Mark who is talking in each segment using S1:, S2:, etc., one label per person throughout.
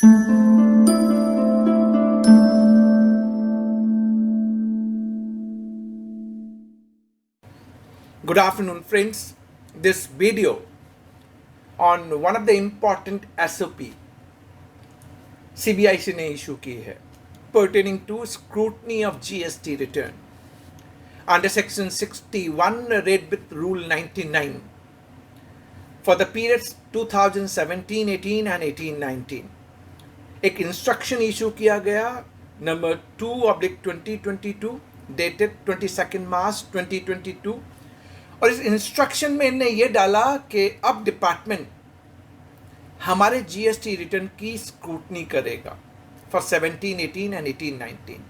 S1: Good afternoon, friends. This video on one of the important SOP CBIC ने issue की है pertaining to scrutiny of GST return under section 61 read with rule 99 for the periods 2017-18 and 18-19. एक instruction issue किया गया number 2/2022 dated 22 March 2022 और इस instruction में इन्होंने ये डाला कि अब डिपार्टमेंट हमारे जीएसटी रिटर्न की स्क्रूटनी करेगा फॉर 17, 18 एंड 18, 19.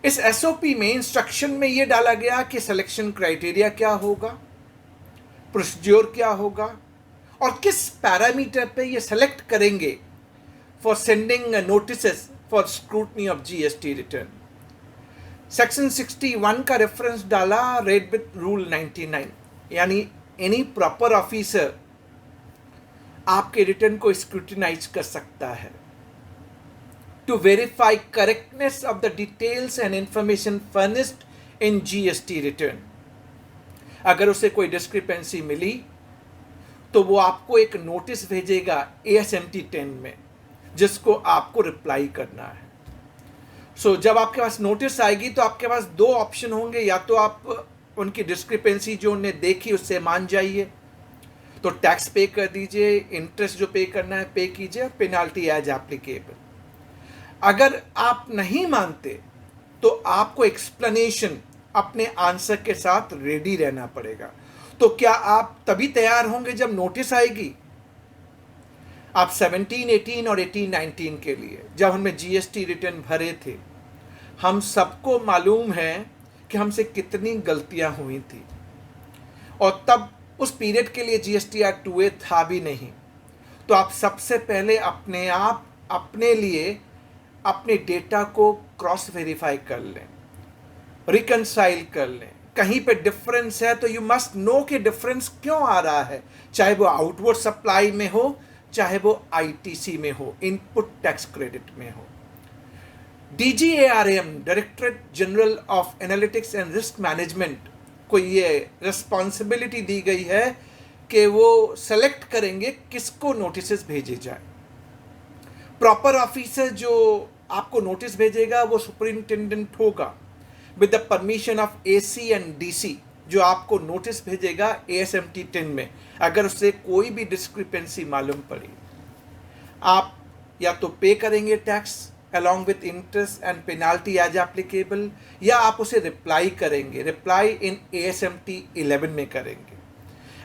S1: इस एसओपी में इंस्ट्रक्शन में ये डाला गया कि सिलेक्शन क्राइटेरिया क्या होगा, प्रोसीड्योर क्या होगा और किस पैरामीटर पे ये सेलेक्ट करेंगे for sending notices for scrutiny of GST return. Section 61 का रेफरेंस डाला रेड विथ रूल 99, यानी एनी प्रॉपर ऑफिसर आपके रिटर्न को स्क्रूटिनाइज कर सकता है to verify correctness of the details and information furnished in GST return. अगर उसे कोई डिस्क्रिपेंसी मिली तो वो आपको एक नोटिस भेजेगा ASMT 10 में जिसको आपको रिप्लाई करना है. जब आपके पास नोटिस आएगी तो आपके पास दो ऑप्शन होंगे, या तो आप उनकी डिस्क्रिपेंसी जो उन्होंने देखी उससे मान जाइए तो टैक्स पे कर दीजिए, इंटरेस्ट जो पे करना है पे कीजिए, पेनाल्टी एज एप्लीकेबल. अगर आप नहीं मानते तो आपको एक्सप्लेनेशन अपने आंसर के साथ रेडी रहना पड़ेगा. तो क्या आप तभी तैयार होंगे जब नोटिस आएगी? आप 17, 18 और 18, 19 के लिए जब हमने जीएसटी रिटर्न भरे थे, हम सबको मालूम है कि हमसे कितनी गलतियां हुई थी और तब उस पीरियड के लिए जीएसटी एक्ट 2A था भी नहीं. तो आप सबसे पहले अपने लिए अपने डेटा को क्रॉस वेरीफाई कर लें, रिकंसाइल कर लें. कहीं पे डिफरेंस है तो यू मस्ट नो कि डिफरेंस क्यों आ रहा है, चाहे वो आउटवर्ड सप्लाई में हो, चाहे वो आईटीसी में हो, इनपुट टैक्स क्रेडिट में हो. DGARM directorate general of analytics and risk management को ये रिस्पॉन्सिबिलिटी दी गई है कि वो सेलेक्ट करेंगे किसको नोटिस भेजे जाए. प्रॉपर ऑफिसर जो आपको नोटिस भेजेगा वो सुपरिंटेंडेंट होगा with the permission of AC and DC, जो आपको नोटिस भेजेगा ASMT 10 में अगर उससे कोई भी डिस्क्रिपेंसी मालूम पड़ी. आप या तो पे करेंगे tax along with interest and penalty as applicable, या आप उसे रिप्लाई करेंगे, रिप्लाई इन ASMT 11 में करेंगे.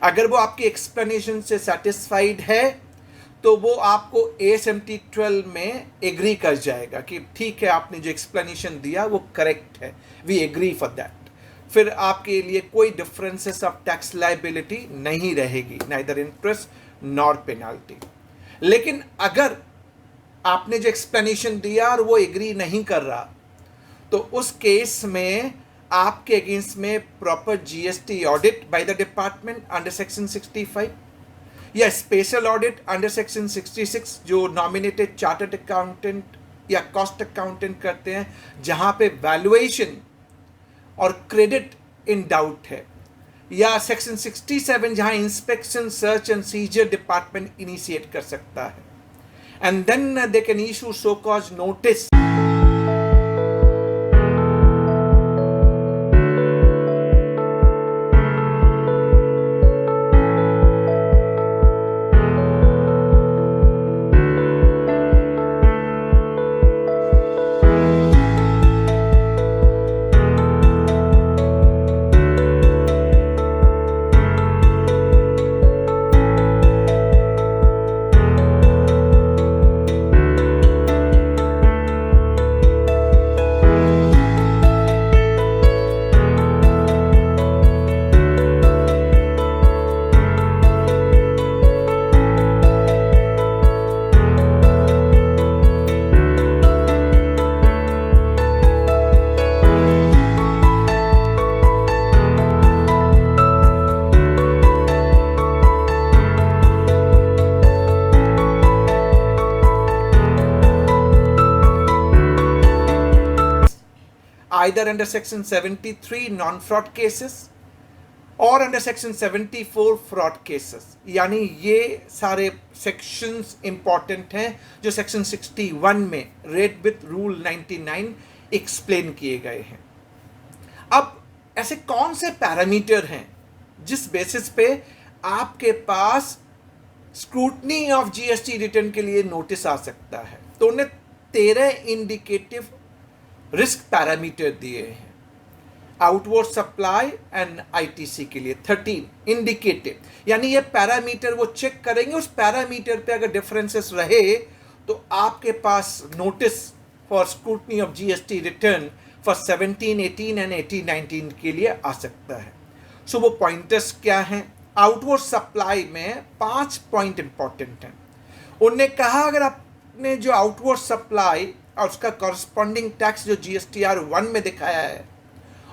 S1: अगर वो आपकी एक्सप्लेनेशन से सेटिस्फाइड है तो वो आपको ASMT 12 में एग्री कर जाएगा कि ठीक है, आपने जो एक्सप्लेनेशन दिया वो करेक्ट है, वी एग्री फॉर दैट. फिर आपके लिए कोई डिफरेंसेस ऑफ टैक्स लायबिलिटी नहीं रहेगी, नाइदर इंटरेस्ट नॉर पेनाल्टी. लेकिन अगर आपने जो एक्सप्लेनेशन दिया और वो एग्री नहीं कर रहा तो उस केस में आपके अगेंस्ट में proper GST audit by the department under section 65 या स्पेशल ऑडिट अंडर सेक्शन 66 जो नॉमिनेटेड चार्टर्ड अकाउंटेंट या कॉस्ट अकाउंटेंट करते हैं, जहां पे वैल्यूएशन और क्रेडिट इन डाउट है, या सेक्शन 67 जहां inspection search and seizure department initiate कर सकता है. And then they can issue show cause notice. either under section 73 non-fraud cases और अंडर सेक्शन 74 फ्रॉड केसेस। यानी ये सारे सेक्शंस इंपॉर्टेंट हैं जो सेक्शन 61 में रेड विथ रूल 99 एक्सप्लेन किए गए हैं। अब ऐसे कौन से पैरामीटर हैं जिस बेसिस पे आपके पास स्क्रूटनी ऑफ जीएसटी रिटर्न के लिए नोटिस आ सकता है? तो उन्हें 13 इंडिकेटिव रिस्क पैरामीटर दिए हैं आउटवर्ड सप्लाई एंड आईटीसी के लिए। 13 इंडिकेटिव, यानी ये पैरामीटर वो चेक करेंगे, उस पैरामीटर पे अगर डिफरेंसेस रहे तो आपके पास notice for scrutiny of GST return for 17, 18 and 18, 19 के लिए आ सकता है। सो वो पॉइंटर्स क्या हैं? आउटवर्ड सप्लाई में 5 पॉइंट इंपॉर्टेंट हैं। उन्होंने कहा अगर आपने जो आउटवर्ड सप्लाई और उसका कॉरस्पॉन्डिंग टैक्स जो जीएसटीआर 1 में दिखाया है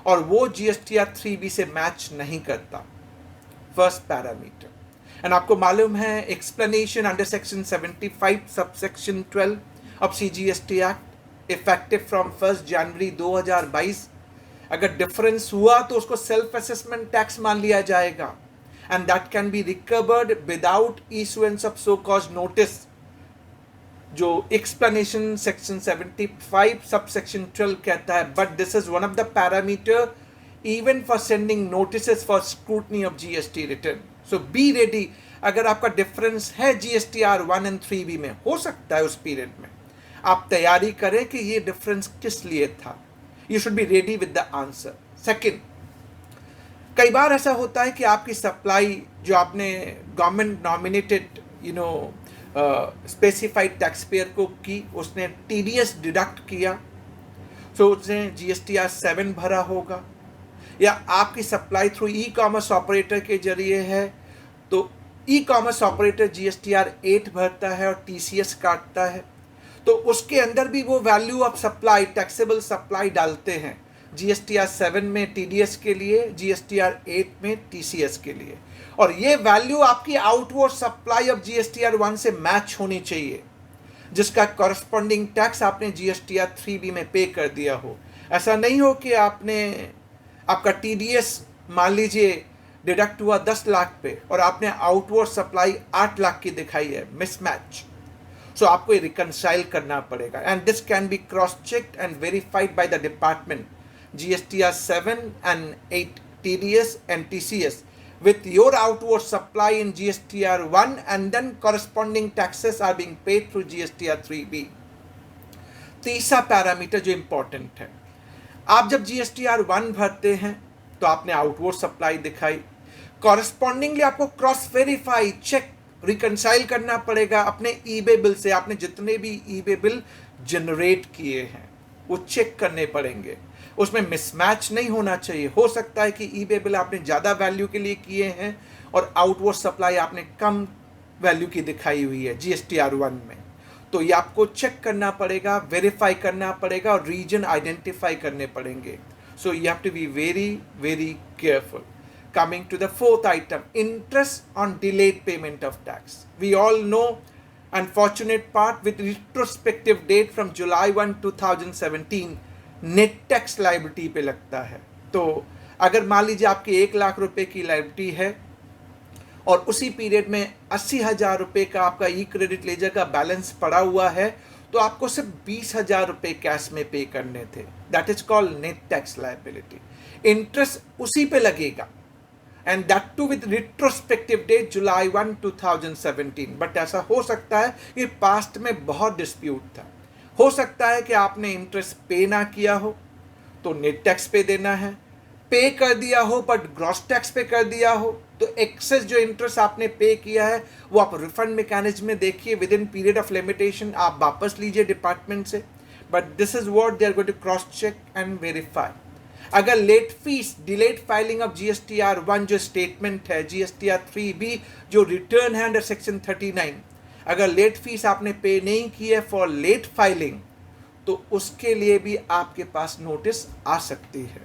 S1: और वो जीएसटीआर 3B से मैच नहीं करता, फर्स्ट पैरामीटर। एंड आपको मालूम है explanation under section 75 subsection 12 of CGST act effective from 1 January 2022, अगर डिफरेंस हुआ तो उसको सेल्फ असेसमेंट टैक्स मान लिया जाएगा and that can be recovered without issuance of so cause notice, जो एक्सप्लेनेशन सेक्शन 75 सबसेक्शन 12 कहता है। But this is one of the parameter even for sending notices for scrutiny of GST return. So be ready, अगर आपका difference है GSTR 1 and 3B में, हो सकता है उस पीरियड में आप तैयारी करें कि ये डिफरेंस किस लिए था। You should be ready with the answer. Second, कई बार ऐसा होता है कि आपकी सप्लाई जो आपने government nominated specified tax payer को की, उसने टीडीएस डिडक्ट किया, तो उसने जीएसटीआर 7 भरा होगा, या आपकी supply through e commerce operator के जरिए है तो ई कॉमर्स ऑपरेटर जीएसटीआर 8 भरता है और टीसीएस काटता है, तो उसके अंदर भी वो value of supply, taxable supply डालते हैं, जीएसटीआर 7 में टीडीएस के लिए, जीएसटीआर 8 में टीसीएस के लिए, और ये वैल्यू आपकी आउटवर्ड सप्लाई ऑफ जीएसटीआर 1 से मैच होनी चाहिए, जिसका कॉरस्पॉन्डिंग टैक्स आपने जीएसटीआर 3B में पे कर दिया हो। ऐसा नहीं हो कि आपका टीडीएस मान लीजिए डिडक्ट हुआ 10 लाख पे और आपने आउटवर्ड सप्लाई 8 लाख की दिखाई है, मिसमैच। सो आपको ये रिकंसाइल करना पड़ेगा and this can be cross checked and verified by the department GSTR 7 and 8 TDS and TCS with your outward supply in GSTR 1 and then corresponding taxes are being paid through GSTR 3B. तीसरा parameter जो important है, आप जब GSTR 1 भरते हैं तो आपने outward supply दिखाई, कॉरस्पॉन्डिंगली आपको क्रॉस वेरीफाई, चेक, रिकंसाइल करना पड़ेगा अपने ईबे बिल से। आपने जितने भी ईबे बिल जनरेट किए हैं वो चेक करने पड़ेंगे, उसमें मिसमैच नहीं होना चाहिए। हो सकता है कि ईबे बिल आपने ज़्यादा वैल्यू के लिए किए हैं और आउटवर्ड सप्लाई आपने कम वैल्यू की दिखाई हुई है जीएसटीआर 1 में, तो ये आपको चेक करना पड़ेगा, वेरीफाई करना पड़ेगा और रीजन आइडेंटिफाई करने पड़ेंगे। So you have to be very very careful. Coming to the fourth item, interest on delayed payment of tax. We all know unfortunate part with retrospective date from July 1, 2017 net tax liability पे लगता है। तो अगर मान लीजिए आपकी 1 लाख रुपए की लायबिलिटी है और उसी पीरियड में 80,000 रुपये का आपका ई क्रेडिट लेजर का बैलेंस पड़ा हुआ है, तो आपको सिर्फ 20,000 रुपये कैश में पे करने थे। That is called net tax liability. Interest उसी पे लगेगा and that too with retrospective date July 1, 2017। But ऐसा हो सकता है कि पास्ट में बहुत डिस्प्यूट था, हो सकता है कि आपने इंटरेस्ट पे ना किया हो तो नेट टैक्स पे देना है, पे कर दिया हो बट ग्रॉस टैक्स पे कर दिया हो तो एक्सेस जो इंटरेस्ट आपने पे किया है वो आप रिफंड मैकेनिज्म में देखिए, within period of limitation आप वापस लीजिए डिपार्टमेंट से। But this is what they are going to cross check and verify. अगर late fees, delayed filing of GSTR 1 जो स्टेटमेंट है, जीएसटीआर 3B जो रिटर्न है अंडर सेक्शन 39, अगर लेट फीस आपने पे नहीं की है फॉर लेट फाइलिंग तो उसके लिए भी आपके पास नोटिस आ सकती है।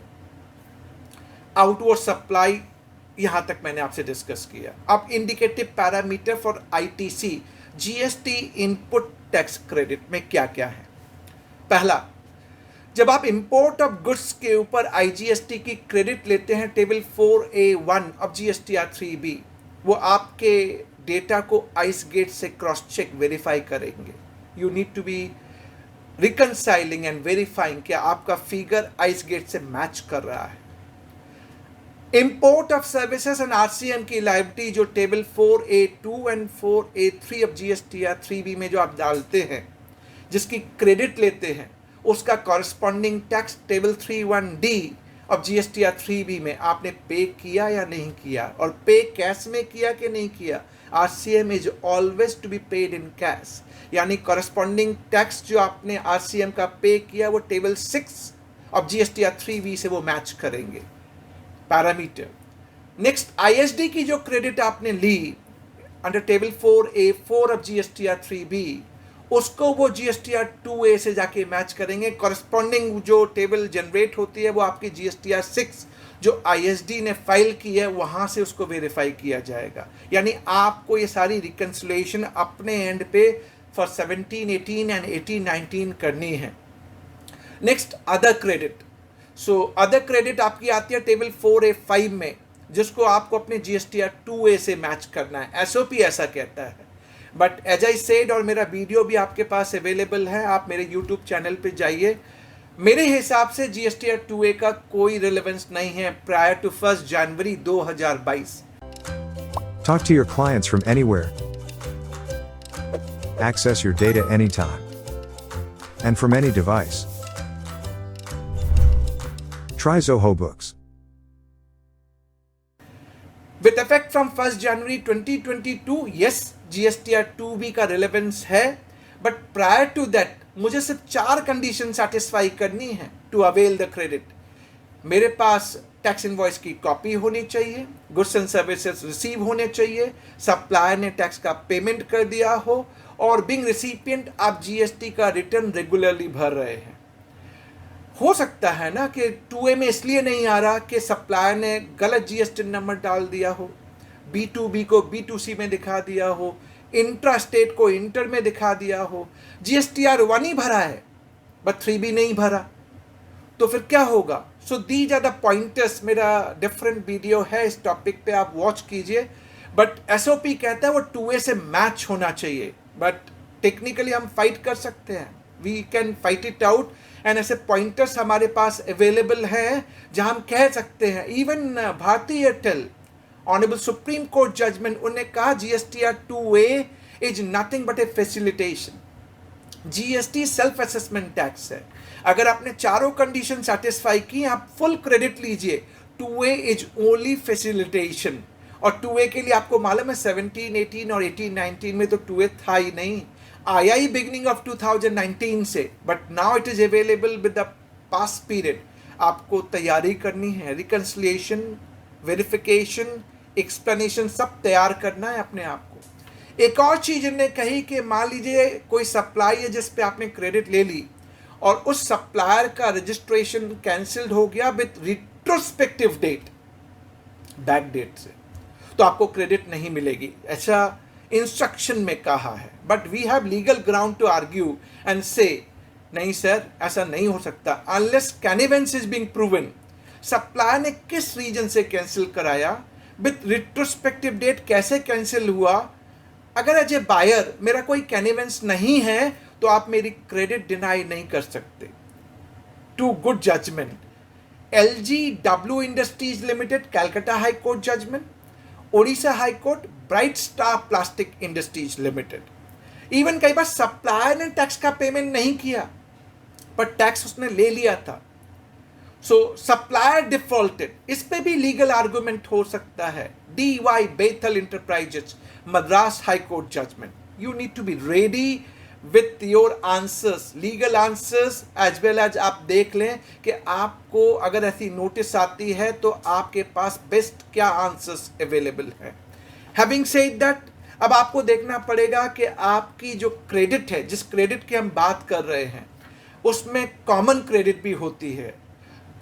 S1: आउटवर्ड सप्लाई यहां तक मैंने आपसे डिस्कस किया। अब indicative parameter for ITC, GST input tax credit में क्या क्या है। पहला, जब आप इंपोर्ट ऑफ गुड्स के ऊपर IGST की क्रेडिट लेते हैं table 4A1 of GSTR 3B, वो आपके डेटा को आइस गेट से क्रॉस चेक वेरीफाई करेंगे. You need to be reconciling and verifying कि आपका फिगर आइस गेट से मैच कर रहा है. Import of services and RCM की लायबिलिटी जो table 4A2 and 4A3 of GSTR 3B में जो आप डालते हैं, जिसकी क्रेडिट लेते हैं, उसका corresponding tax table 31D of GSTR 3B में आपने पे किया या नहीं किया, और पे कैश में किया कि नहीं किया. RCM is always to be paid in cash, यानी कॉरस्पॉन्डिंग टैक्स जो आपने RCM का पे किया वो टेबल 6 ऑफ GSTR 3B से वो मैच करेंगे पैरामीटर. नेक्स्ट, ISD की जो क्रेडिट आपने ली under table 4A4 of GSTR 3B, उसको वो GSTR 2A से जाके मैच करेंगे. कॉरस्पॉन्डिंग जो टेबल जनरेट होती है वो आपकी GSTR 6 जो ISD ने फाइल की है वहां से उसको वेरीफाई किया जाएगा. यानी आपको ये सारी रिकंसिलिएशन अपने एंड पे फॉर 17, 18 एंड 18, 19 करनी है. Next, other credit. So other credit आपकी आती है टेबल 4A5 में, जिसको आपको अपने GSTR 2A से मैच करना है. SOP ऐसा कहता है. बट एज आई सेड, और मेरा वीडियो भी आपके पास अवेलेबल है, आप मेरे यूट्यूब चैनल पे जाइए. मेरे हिसाब से GSTR 2A का कोई रिलेवेंस नहीं है prior to 1 January 2022.
S2: Talk to your clients from anywhere. Access your data anytime. And from any device. Try Zoho Books.
S1: With effect from 1 January 2022, yes, GSTR 2B का रिलेवेंस है, but prior to that मुझे सिर्फ 4 condition satisfy करनी है to avail the credit. मेरे पास tax invoice की copy होनी चाहिए, गुड्स एंड सर्विसेज रिसीव होने चाहिए, सप्लायर ने टैक्स का पेमेंट कर दिया हो, और बिंग रिसिपिएंट आप GST का रिटर्न रेगुलरली भर रहे हैं. हो सकता है ना कि 2A में इसलिए नहीं आ रहा कि सप्लायर ने गलत GST नंबर डाल दिया हो, B2B को B2C में दिखा दिया हो, इंट्रा स्टेट को इंटर में दिखा दिया हो, GSTR 1 ही भरा है बट 3B नहीं भरा, तो फिर क्या होगा. So these are the pointers. मेरा डिफरेंट वीडियो है इस टॉपिक पे, आप वॉच कीजिए. बट SOP कहता है वो 2A से मैच होना चाहिए, बट टेक्निकली हम फाइट कर सकते हैं. We can fight it out, and ऐसे पॉइंटर्स हमारे पास अवेलेबल हैं जहां हम कह सकते हैं. Even Bharti Airtel honourable Supreme Court judgment, उन्होंने कहा GSTR 2A is nothing but a facilitation. GST self assessment tax है. अगर आपने चारों कंडीशन सेटिस्फाई की, आप फुल क्रेडिट लीजिए. 2A इज ओनली फैसिलिटेशन, और 2A के लिए आपको मालूम है 17, 18 और 18, 19 में तो 2A था ही नहीं. आया ही बिगिनिंग ऑफ 2019 से, but now it is available with the past period. आपको तैयारी करनी है, रिकंसिलिएशन, वेरिफिकेशन, एक्सप्लेनेशन सब तैयार करना है अपने आप को. एक और चीज इन्होंने कही कि मान लीजिए कोई सप्लाई है जिस पे आपने क्रेडिट ले ली, और उस सप्लायर का रजिस्ट्रेशन कैंसिल्ड हो गया with retrospective date, back date से, तो आपको क्रेडिट नहीं मिलेगी. ऐसा इंस्ट्रक्शन में कहा है. But we have legal ground to argue and say नहीं सर, ऐसा नहीं हो सकता unless connivance is being proven. Supplier ने किस रीजन से कैंसिल कराया, विथ रिट्रोस्पेक्टिव डेट कैसे कैंसिल हुआ. अगर एज ए बायर मेरा कोई कैनिवेंस नहीं है तो आप मेरी क्रेडिट डिनाई नहीं कर सकते. Two good judgment. LGW industries limited Calcutta high court judgment, Odisha high court Bright Star plastic industries limited. Even कई बार सप्लायर ने टैक्स का पेमेंट नहीं किया पर टैक्स उसने ले लिया था, सो सप्लायर डिफॉल्टेड. इस पे भी लीगल आर्गुमेंट हो सकता है. DY Bethel enterprises Madras high court judgment. You need to be ready with your answers, legal answers as well as. आप देख लें कि आपको अगर ऐसी नोटिस आती है तो आपके पास बेस्ट क्या आंसर्स अवेलेबल है. हैविंग सेड दैट, अब आपको देखना पड़ेगा कि आपकी जो क्रेडिट है, जिस क्रेडिट की हम बात कर रहे हैं, उसमें कॉमन क्रेडिट भी होती है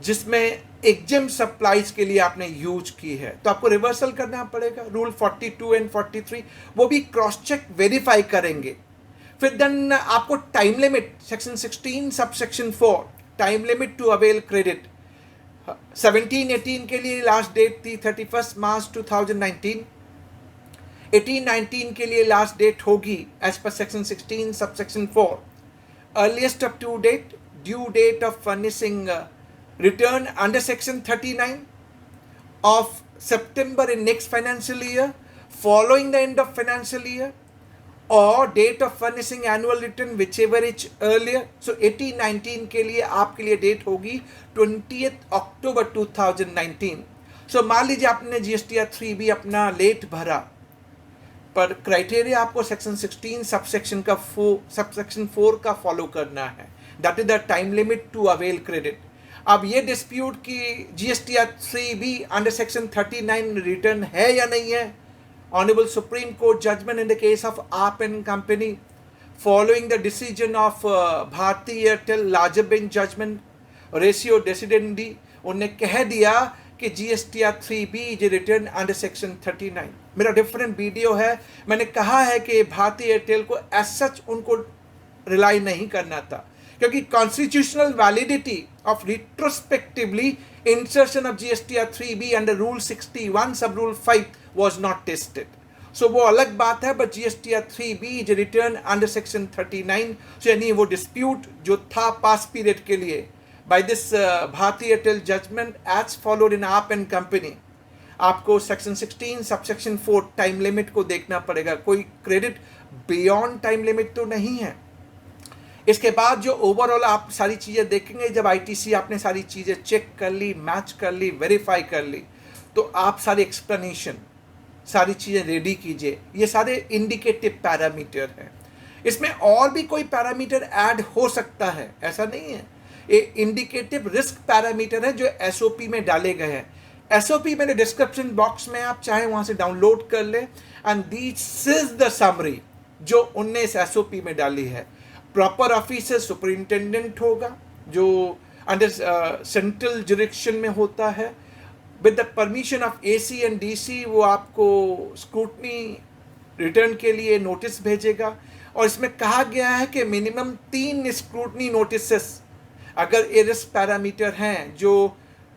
S1: जिसमें एग्जेम सप्लाईज के लिए आपने यूज की है, तो आपको रिवर्सल करना पड़ेगा. रूल 42 एंड 43 वो भी क्रॉस चेक वेरीफाई करेंगे. फिर देन आपको time limit section 16 sub section 4 time limit to avail credit 17-18 के लिए लास्ट डेट थी 31 मार्च 2019। 18-19 के लिए लास्ट डेट होगी as per section 16 subsection 4। Earliest up to date due date of furnishing return under section 39 of September in next financial year following the end of financial year or date of furnishing annual return whichever is earlier। so 18-19 के लिए आपके लिए date होगी 20th October 2019। so मान लीजिए आपने GSTR 3B अपना late भरा, पर क्राइटेरिया आपको सेक्शन 16 सबसेक्शन 4 का फॉलो करना है, that is the time limit to avail credit. अब ये डिस्प्यूट की GSTR 3B under section 39 return है या नहीं है, honourable Supreme Court judgement in the case of आप and company following the decision of Bharti Airtel larger bench judgement ratio decidendi, उन्होंने कह दिया कि GSTR 3B is return under section 39। मेरा डिफरेंट वीडियो है, मैंने कहा है कि भारती एयरटेल को एज सच उनको रिलाई नहीं करना था, क्योंकि constitutional validity of retrospectively insertion of GSTR 3B under rule 61 sub rule 5 was not tested. So वो अलग बात है, but GSTR 3B is return under section 39। So यानी वो डिस्प्यूट जो था पास पीरियड के लिए by this Bharti Airtel judgement as followed in आप एंड कंपनी, आपको सेक्शन 16 सबसेक्शन 4 टाइम लिमिट को देखना पड़ेगा, कोई क्रेडिट बियॉन्ड टाइम लिमिट तो नहीं है। इसके बाद जो ओवरऑल आप सारी चीज़ें देखेंगे, जब ITC आपने सारी चीज़ें चेक कर ली, मैच कर ली, वेरीफाई कर ली, तो आप सारी एक्सप्लेनेशन सारी चीज़ें रेडी कीजिए। ये सारे इंडिकेटिव पैरामीटर हैं, इसमें और भी कोई पैरामीटर ऐड हो सकता है, ऐसा नहीं है। ये इंडिकेटिव रिस्क पैरामीटर है जो SOP में डाले गए हैं। SOP मैंने डिस्क्रिप्शन बॉक्स में, आप चाहें वहाँ से डाउनलोड कर ले, and this is the summary जो उनने इस SOP में डाली है। प्रॉपर ऑफिसर सुपरिंटेंडेंट होगा जो अंडर सेंट्रल जुरिडिक्शन में होता है, with the permission of AC and DC वो आपको स्क्रूटनी रिटर्न के लिए नोटिस भेजेगा। और इसमें कहा गया है कि मिनिमम 3 स्क्रूटनी नोटिसेस अगर ये रिस्क पैरामीटर हैं जो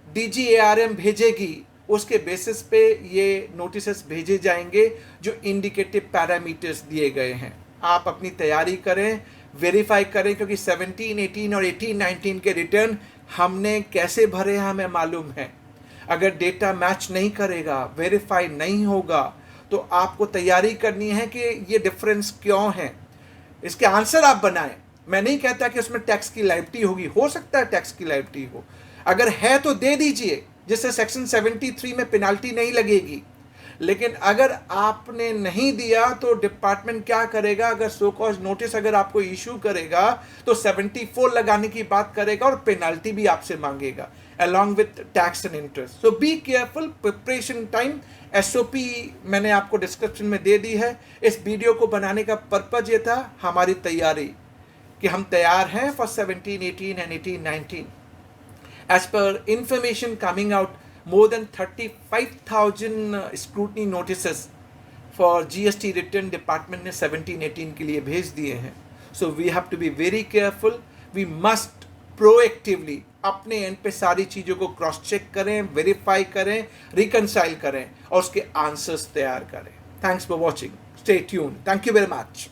S1: DGARM भेजेगी, उसके बेसिस पे ये नोटिसेस भेजे जाएंगे जो इंडिकेटिव पैरामीटर्स दिए गए हैं। आप अपनी तैयारी करें, वेरीफाई करें, क्योंकि 17, 18 और 18-19 के रिटर्न हमने कैसे भरे हैं हमें मालूम है। अगर डेटा मैच नहीं करेगा, वेरीफाई नहीं होगा, तो आपको तैयारी करनी है कि ये डिफरेंस क्यों है, इसके आंसर आप बनाएं। मैं नहीं कहता कि उसमें टैक्स की लायबिलिटी होगी, हो सकता है टैक्स की लायबिलिटी हो, अगर है तो दे दीजिए, जिससे सेक्शन 73 में पेनाल्टी नहीं लगेगी। लेकिन अगर आपने नहीं दिया तो डिपार्टमेंट क्या करेगा, अगर सो कॉज नोटिस अगर आपको इशू करेगा तो 74 लगाने की बात करेगा और पेनाल्टी भी आपसे मांगेगा along with tax and interest। so be careful। preparation time SOP मैंने आपको डिस्क्रिप्शन में दे दी है। इस वीडियो को बनाने का पर्पज ये था, हमारी तैयारी, कि हम तैयार हैं for 17, 18 and 18-19। as per information coming out, more than 35,000 scrutiny notices for GST return department ने 17-18 के लिए भेज दिए हैं। so we have to be very careful। we must proactively अपने एंड पे सारी चीज़ों को क्रॉस चेक करें, वेरीफाई करें, रिकनसाइल करें और उसके आंसर्स तैयार करें। Thanks for watching, stay tune, thank you very much.